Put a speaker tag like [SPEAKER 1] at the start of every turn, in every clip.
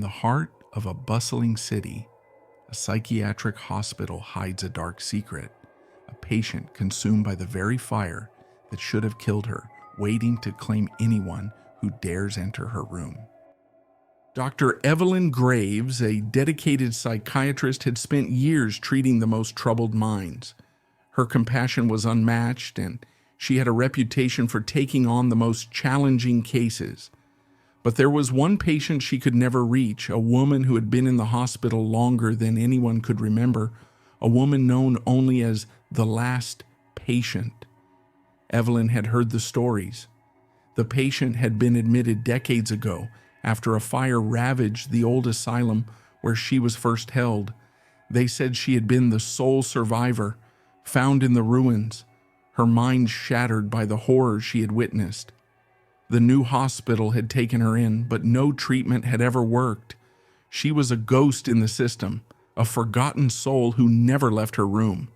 [SPEAKER 1] the heart of a bustling city, a psychiatric hospital hides a dark secret, a patient consumed by the very fire that should have killed her, waiting to claim anyone who dares enter her room. Dr. Evelyn Graves, a dedicated psychiatrist, had spent years treating the most troubled minds. Her compassion was unmatched, and she had a reputation for taking on the most challenging cases. But there was one patient she could never reach, a woman who had been in the hospital longer than anyone could remember, a woman known only as the last patient. Evelyn had heard the stories. The patient had been admitted decades ago after a fire ravaged the old asylum where she was first held. They said she had been the sole survivor, found in the ruins, her mind shattered by the horrors she had witnessed. The new hospital had taken her in, but no treatment had ever worked. She was a ghost in the system, a forgotten soul who never left her room.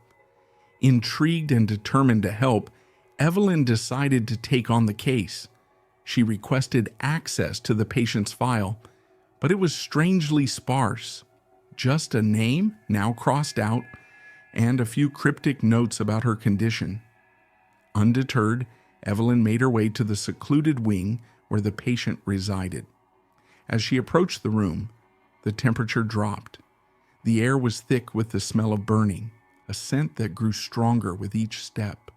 [SPEAKER 1] Intrigued and determined to help, Evelyn decided to take on the case. She requested access to the patient's file, but it was strangely sparse. Just a name, now crossed out, and a few cryptic notes about her condition. Undeterred, Evelyn made her way to the secluded wing where the patient resided. As she approached the room, the temperature dropped. The air was thick with the smell of burning, a scent that grew stronger with each step.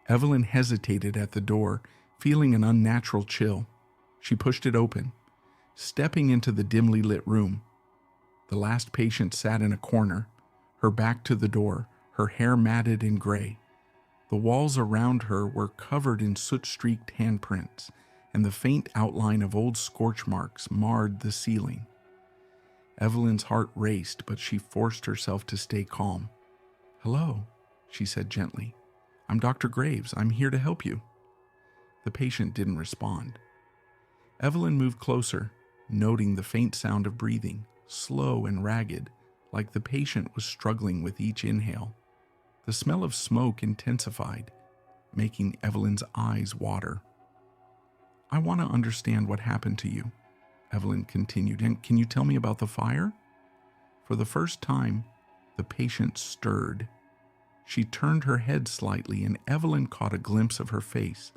[SPEAKER 1] Evelyn hesitated at the door, feeling an unnatural chill. She pushed it open, stepping into the dimly lit room. The last patient sat in a corner, her back to the door, her hair matted in gray. The walls around her were covered in soot-streaked handprints, and the faint outline of old scorch marks marred the ceiling. Evelyn's heart raced, but she forced herself to stay calm. "Hello," she said gently. "I'm Dr. Graves. I'm here to help you." The patient didn't respond. Evelyn moved closer, noting the faint sound of breathing, slow and ragged, like the patient was struggling with each inhale. The smell of smoke intensified, making Evelyn's eyes water. "I want to understand what happened to you," Evelyn continued. "And can you tell me about the fire?" For the first time, the patient stirred. She turned her head slightly, and Evelyn caught a glimpse of her face,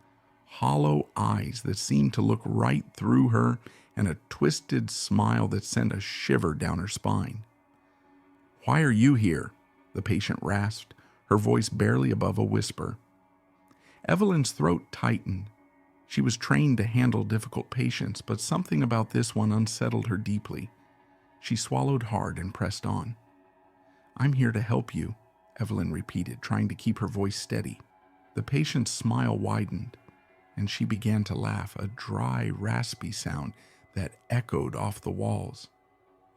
[SPEAKER 1] hollow eyes that seemed to look right through her, and a twisted smile that sent a shiver down her spine. "Why are you here?" the patient rasped, her voice barely above a whisper. Evelyn's throat tightened. She was trained to handle difficult patients, but something about this one unsettled her deeply. She swallowed hard and pressed on. "I'm here to help you," Evelyn repeated, trying to keep her voice steady. The patient's smile widened, and she began to laugh, a dry, raspy sound that echoed off the walls.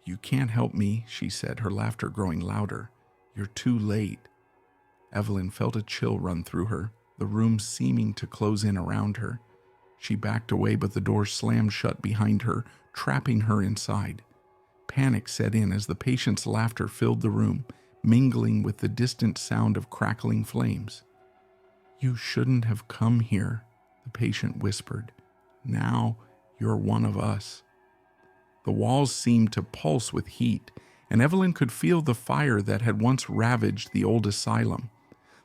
[SPEAKER 1] "You can't help me," she said, her laughter growing louder. "You're too late." Evelyn felt a chill run through her, the room seeming to close in around her. She backed away, but the door slammed shut behind her, trapping her inside. Panic set in as the patient's laughter filled the room, mingling with the distant sound of crackling flames. "You shouldn't have come here," the patient whispered. "Now you're one of us." The walls seemed to pulse with heat, and Evelyn could feel the fire that had once ravaged the old asylum,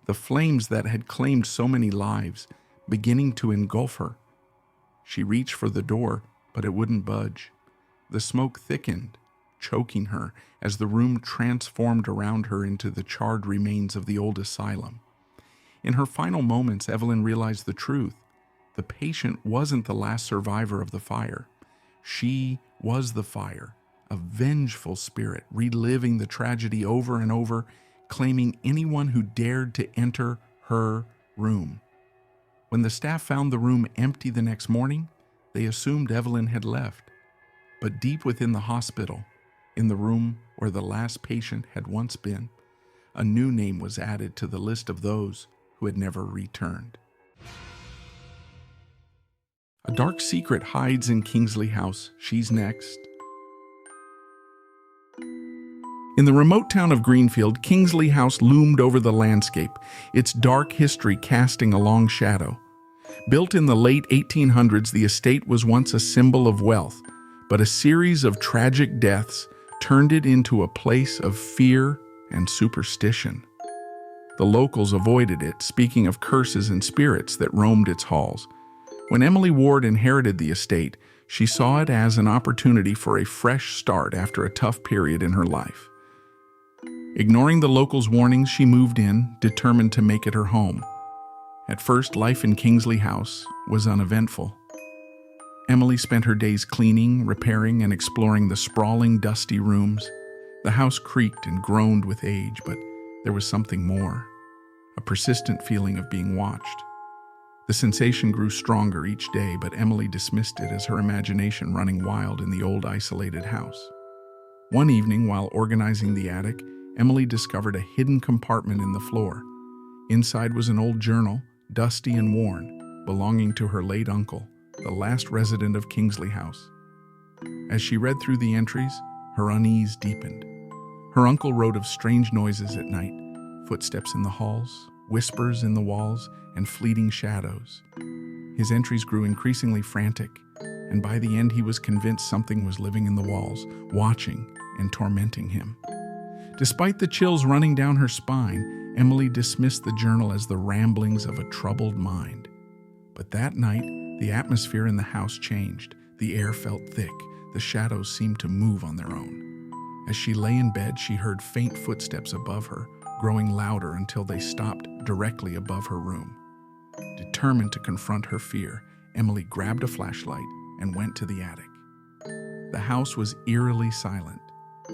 [SPEAKER 1] the flames that had claimed so many lives, beginning to engulf her. She reached for the door, but it wouldn't budge. The smoke thickened, choking her as the room transformed around her into the charred remains of the old asylum. In her final moments, Evelyn realized the truth. The patient wasn't the last survivor of the fire. She was the fire, a vengeful spirit, reliving the tragedy over and over, claiming anyone who dared to enter her room. When the staff found the room empty the next morning, they assumed Evelyn had left. But deep within the hospital, in the room where the last patient had once been, a new name was added to the list of those who had never returned. A dark secret hides in Kingsley House. She's next. In the remote town of Greenfield, Kingsley House loomed over the landscape, its dark history casting a long shadow. Built in the late 1800s, the estate was once a symbol of wealth, but a series of tragic deaths turned it into a place of fear and superstition. The locals avoided it, speaking of curses and spirits that roamed its halls. When Emily Ward inherited the estate, she saw it as an opportunity for a fresh start after a tough period in her life. Ignoring the locals' warnings, she moved in, determined to make it her home. At first, life in Kingsley House was uneventful. Emily spent her days cleaning, repairing, and exploring the sprawling, dusty rooms. The house creaked and groaned with age, but there was something more, a persistent feeling of being watched. The sensation grew stronger each day, but Emily dismissed it as her imagination running wild in the old isolated house. One evening, while organizing the attic, Emily discovered a hidden compartment in the floor. Inside was an old journal, dusty and worn, belonging to her late uncle, the last resident of Kingsley House. As she read through the entries, her unease deepened. Her uncle wrote of strange noises at night, footsteps in the halls, whispers in the walls, and fleeting shadows. His entries grew increasingly frantic, and by the end he was convinced something was living in the walls, watching and tormenting him. Despite the chills running down her spine, Emily dismissed the journal as the ramblings of a troubled mind. But that night, the atmosphere in the house changed. The air felt thick. The shadows seemed to move on their own. As she lay in bed, she heard faint footsteps above her, growing louder until they stopped directly above her room. Determined to confront her fear, Emily grabbed a flashlight and went to the attic. The house was eerily silent,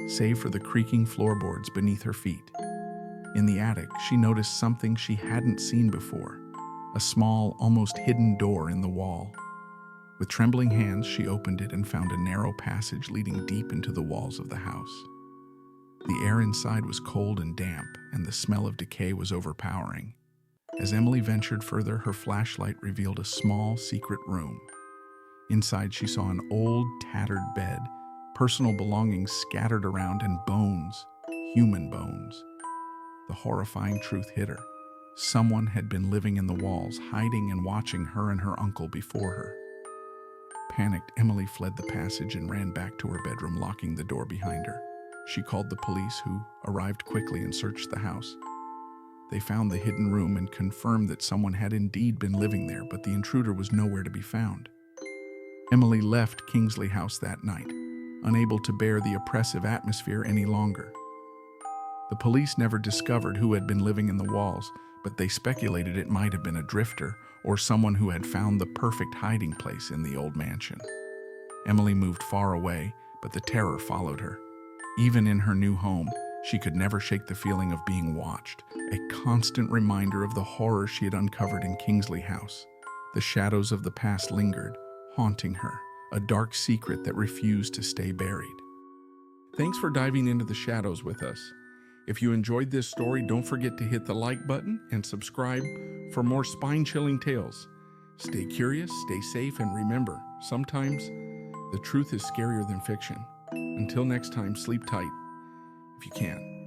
[SPEAKER 1] save for the creaking floorboards beneath her feet. In the attic, she noticed something she hadn't seen before, a small, almost hidden door in the wall. With trembling hands, she opened it and found a narrow passage leading deep into the walls of the house. The air inside was cold and damp, and the smell of decay was overpowering. As Emily ventured further, her flashlight revealed a small, secret room. Inside, she saw an old, tattered bed, personal belongings scattered around, and bones, human bones. The horrifying truth hit her. Someone had been living in the walls, hiding and watching her and her uncle before her. Panicked, Emily fled the passage and ran back to her bedroom, locking the door behind her. She called the police, who arrived quickly and searched the house. They found the hidden room and confirmed that someone had indeed been living there, but the intruder was nowhere to be found. Emily left Kingsley House that night, unable to bear the oppressive atmosphere any longer. The police never discovered who had been living in the walls, but they speculated it might have been a drifter or someone who had found the perfect hiding place in the old mansion. Emily moved far away, but the terror followed her. Even in her new home, she could never shake the feeling of being watched, a constant reminder of the horror she had uncovered in Kingsley House. The shadows of the past lingered, haunting her, a dark secret that refused to stay buried. Thanks for diving into the shadows with us. If you enjoyed this story, don't forget to hit the like button and subscribe for more spine-chilling tales. Stay curious, stay safe, and remember, sometimes the truth is scarier than fiction. Until next time, sleep tight if you can.